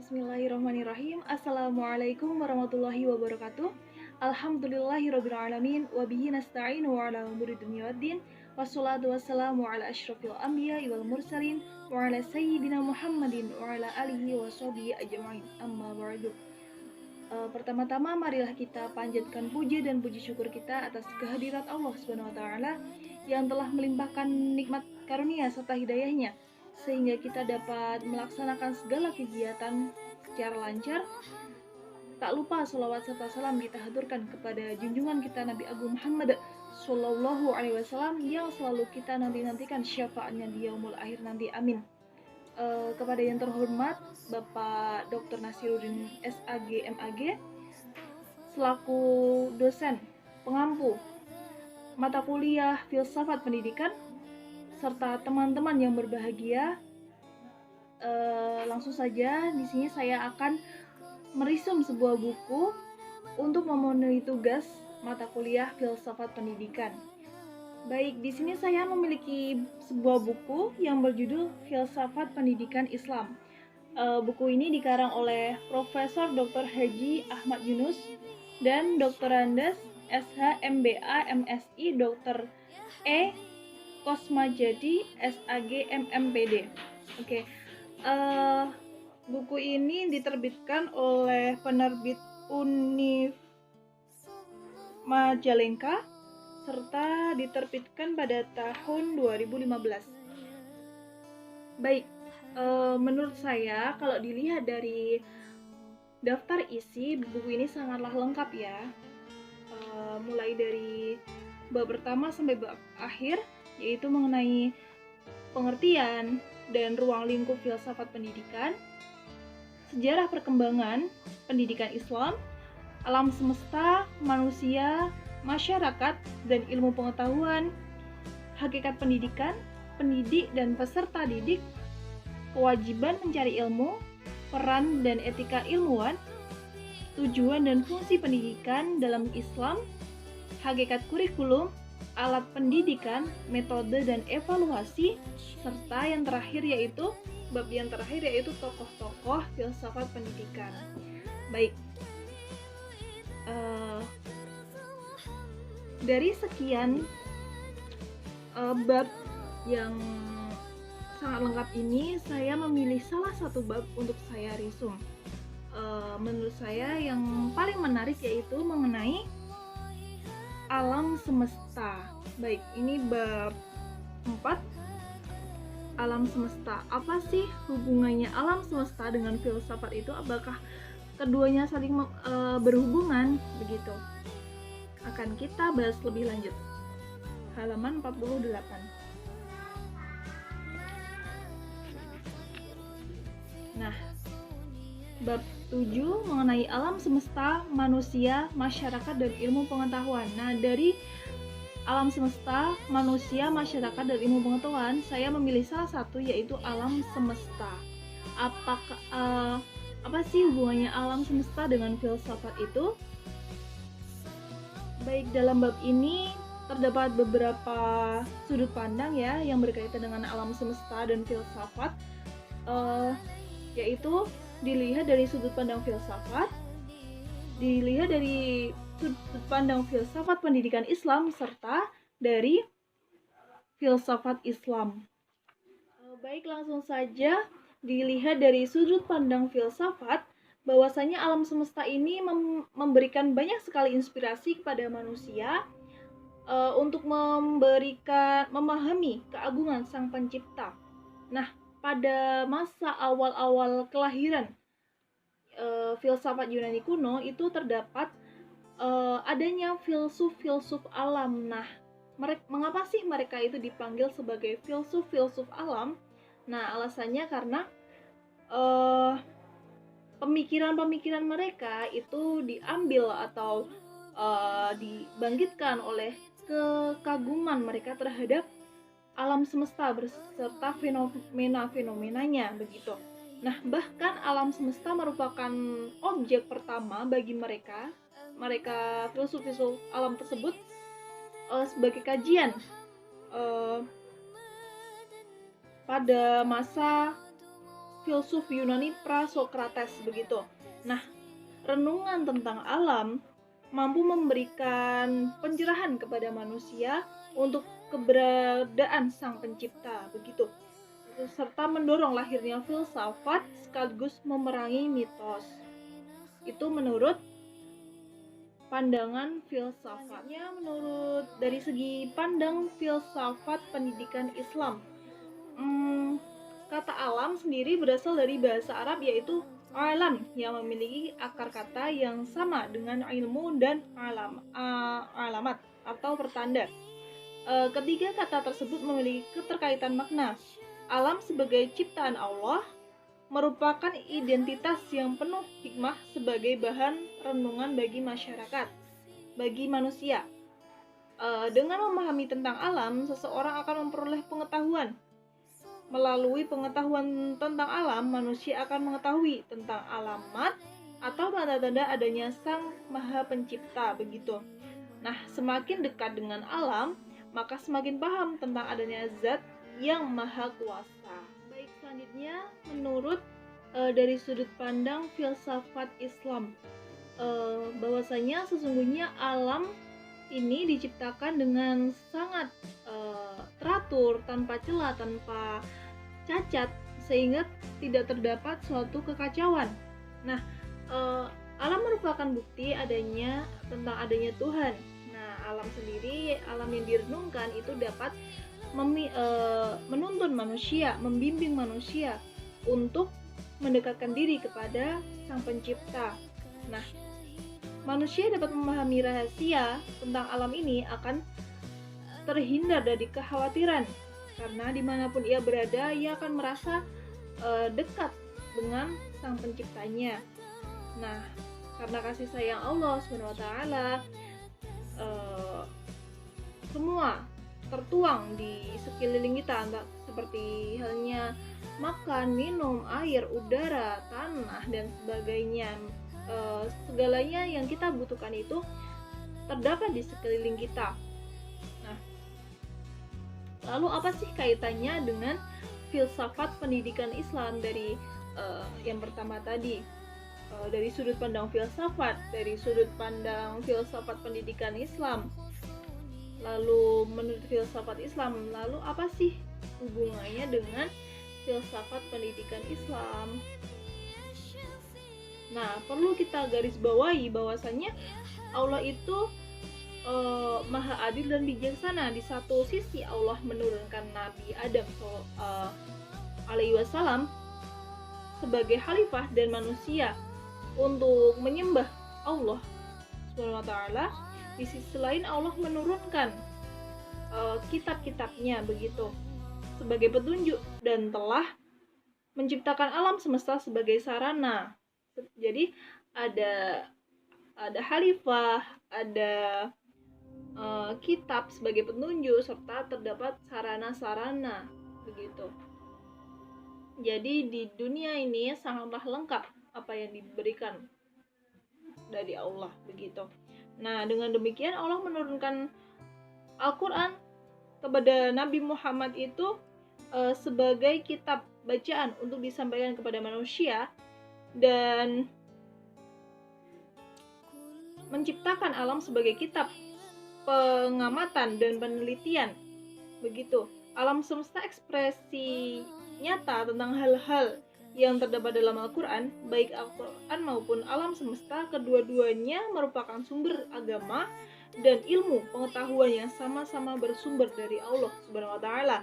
Bismillahirrahmanirrahim. Assalamualaikum warahmatullahi wabarakatuh. Alhamdulillahirabbil alamin wa bihi nasta'inu ala umuri dunya waddin. Wassalatu wassalamu ala asyrafil anbiya'i wal mursalin wa ala sayyidina Muhammadin wa ala alihi wa sahbihi ajma'in. Amma ba'du. Pertama-tama marilah kita panjatkan puji dan puji syukur kita atas kehadirat Allah Subhanahu wa taala yang telah melimpahkan nikmat karunia serta hidayahnya sehingga kita dapat melaksanakan segala kegiatan secara lancar. Tak lupa sholawat serta salam kita haturkan kepada junjungan kita Nabi Agung Muhammad Sallallahu Alaihi Wasallam yang selalu kita nanti-nantikan syafaatnya di yaumul akhir nanti, amin. Kepada yang terhormat Bapak Dr. Nasiruddin SAG MAG selaku dosen pengampu mata kuliah Filsafat Pendidikan serta teman-teman yang berbahagia, langsung saja di sini saya akan merisum sebuah buku untuk memenuhi tugas mata kuliah Filsafat Pendidikan. Baik, di sini saya memiliki sebuah buku yang berjudul Filsafat Pendidikan Islam. Buku ini dikarang oleh Profesor Dr. Haji Ahmad Yunus dan Dr. Andes SH MBA MSI Dr. E. Kosmajadi SAG MMPD. Oke. Buku ini diterbitkan oleh penerbit Univ Majalengka serta diterbitkan pada tahun 2015. Baik, menurut saya kalau dilihat dari daftar isi buku ini sangatlah lengkap ya. Mulai dari bab pertama sampai bab akhir, yaitu mengenai pengertian dan ruang lingkup filsafat pendidikan, sejarah perkembangan pendidikan Islam, alam semesta, manusia, masyarakat, dan ilmu pengetahuan, hakikat pendidikan, pendidik dan peserta didik, kewajiban mencari ilmu, peran dan etika ilmuwan, tujuan dan fungsi pendidikan dalam Islam, hakikat kurikulum, alat pendidikan, metode dan evaluasi, serta yang terakhir yaitu bab yang terakhir yaitu tokoh-tokoh filsafat pendidikan. Baik, dari sekian bab yang sangat lengkap ini, saya memilih salah satu bab untuk saya risum. Menurut saya yang paling menarik yaitu mengenai alam semesta. Baik, ini bab 4, alam semesta. Apa sih hubungannya alam semesta dengan filsafat itu? Apakah keduanya saling berhubungan? Begitu. Akan kita bahas lebih lanjut. Halaman 48. Nah, bab 7 mengenai alam semesta, manusia, masyarakat, dan ilmu pengetahuan. Nah, dari alam semesta, manusia, masyarakat, dan ilmu pengetahuan, saya memilih salah satu yaitu alam semesta. Apa sih hubungannya alam semesta dengan filsafat itu? Baik, dalam bab ini terdapat beberapa sudut pandang ya yang berkaitan dengan alam semesta dan filsafat, yaitu dilihat dari sudut pandang filsafat, dilihat dari sudut pandang filsafat pendidikan Islam, serta dari filsafat Islam. Baik, langsung saja dilihat dari sudut pandang filsafat, bahwasanya alam semesta ini memberikan banyak sekali inspirasi kepada manusia untuk memahami keagungan Sang Pencipta. Nah, pada masa awal-awal kelahiran filsafat Yunani kuno itu terdapat adanya filsuf-filsuf alam. Nah, mengapa sih mereka itu dipanggil sebagai filsuf-filsuf alam? Nah, alasannya karena pemikiran-pemikiran mereka itu diambil atau dibangkitkan oleh kekaguman mereka terhadap alam semesta beserta fenomena-fenomenanya, begitu. Nah, bahkan alam semesta merupakan objek pertama bagi mereka filsuf-filsuf alam tersebut sebagai kajian pada masa filsuf Yunani Prasokrates begitu. Nah, renungan tentang alam mampu memberikan pencerahan kepada manusia untuk keberadaan Sang Pencipta begitu, serta mendorong lahirnya filsafat sekaligus memerangi mitos. Itu menurut pandangan filsafatnya. Menurut dari segi pandang filsafat pendidikan Islam, kata alam sendiri berasal dari bahasa Arab yaitu alam, yang memiliki akar kata yang sama dengan ilmu dan alamat atau pertanda. Ketiga kata tersebut memiliki keterkaitan makna. Alam sebagai ciptaan Allah merupakan identitas yang penuh hikmah sebagai bahan renungan bagi masyarakat, bagi manusia. Dengan memahami tentang alam, seseorang akan memperoleh pengetahuan. Melalui pengetahuan tentang alam, manusia akan mengetahui tentang alamat atau tanda-tanda adanya Sang Maha Pencipta begitu. Nah, semakin dekat dengan alam, maka semakin paham tentang adanya Zat yang Maha Kuasa. Baik, selanjutnya menurut dari sudut pandang filsafat Islam, bahwasanya sesungguhnya alam ini diciptakan dengan sangat teratur, tanpa celah, tanpa cacat, sehingga tidak terdapat suatu kekacauan. Nah, alam merupakan bukti tentang adanya Tuhan. Nah, alam sendiri, alam yang direnungkan itu dapat menuntun manusia, membimbing manusia untuk mendekatkan diri kepada Sang Pencipta. Nah, manusia dapat memahami rahasia tentang alam ini akan terhindar dari kekhawatiran, karena dimanapun ia berada, ia akan merasa dekat dengan Sang Penciptanya. Nah, karena kasih sayang Allah SWT, semua tertuang di sekeliling kita, seperti halnya makan, minum, air, udara, tanah, dan sebagainya. Segalanya yang kita butuhkan itu terdapat di sekeliling kita. Nah, lalu apa sih kaitannya dengan filsafat pendidikan Islam? Dari yang pertama tadi, dari sudut pandang filsafat, dari sudut pandang filsafat pendidikan Islam. Lalu menurut filsafat Islam, lalu apa sih hubungannya dengan filsafat pendidikan Islam? Nah, perlu kita garis bawahi bahwasanya Allah itu maha adil dan bijaksana. Di satu sisi Allah menurunkan Nabi Adam alaihi wasallam sebagai khalifah dan manusia untuk menyembah Allah Subhanahu wa taala. Di sisi lain Allah menurunkan kitab-kitabnya begitu sebagai petunjuk dan telah menciptakan alam semesta sebagai sarana. Jadi ada khalifah, ada kitab sebagai petunjuk, serta terdapat sarana-sarana begitu. Jadi di dunia ini sangatlah lengkap apa yang diberikan dari Allah begitu. Nah, dengan demikian Allah menurunkan Al-Quran kepada Nabi Muhammad itu sebagai kitab bacaan untuk disampaikan kepada manusia, dan menciptakan alam sebagai kitab pengamatan dan penelitian begitu. Alam semesta ekspresi nyata tentang hal-hal yang terdapat dalam Al-Quran, baik Al-Quran maupun alam semesta, kedua-duanya merupakan sumber agama dan ilmu pengetahuan yang sama-sama bersumber dari Allah Subhanahu wa taala.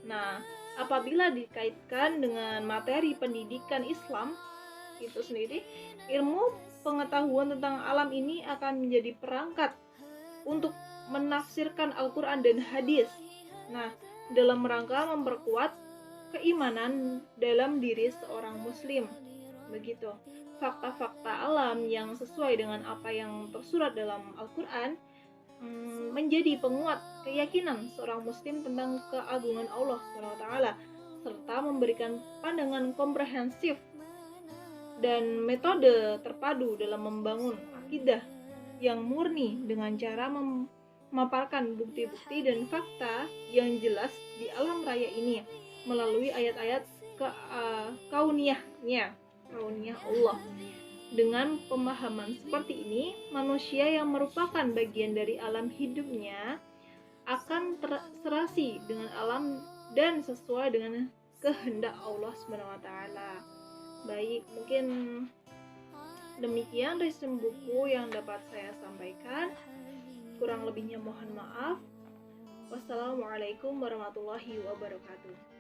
Nah, apabila dikaitkan dengan materi pendidikan Islam itu sendiri, ilmu pengetahuan tentang alam ini akan menjadi perangkat untuk menafsirkan Al-Quran dan hadis. Nah, dalam rangka memperkuat keimanan dalam diri seorang muslim begitu. Fakta-fakta alam yang sesuai dengan apa yang tersurat dalam Al-Quran menjadi penguat keyakinan seorang muslim tentang keagungan Allah SWT, serta memberikan pandangan komprehensif dan metode terpadu dalam membangun akidah yang murni dengan cara memaparkan bukti-bukti dan fakta yang jelas di alam raya ini melalui ayat-ayat kauniyahnya, kauniyah Allah. Dengan pemahaman seperti ini, manusia yang merupakan bagian dari alam hidupnya akan terserasi dengan alam dan sesuai dengan kehendak Allah Subhanahu wa taala. Baik, mungkin demikian resume buku yang dapat saya sampaikan. Kurang lebihnya mohon maaf. Wassalamualaikum warahmatullahi wabarakatuh.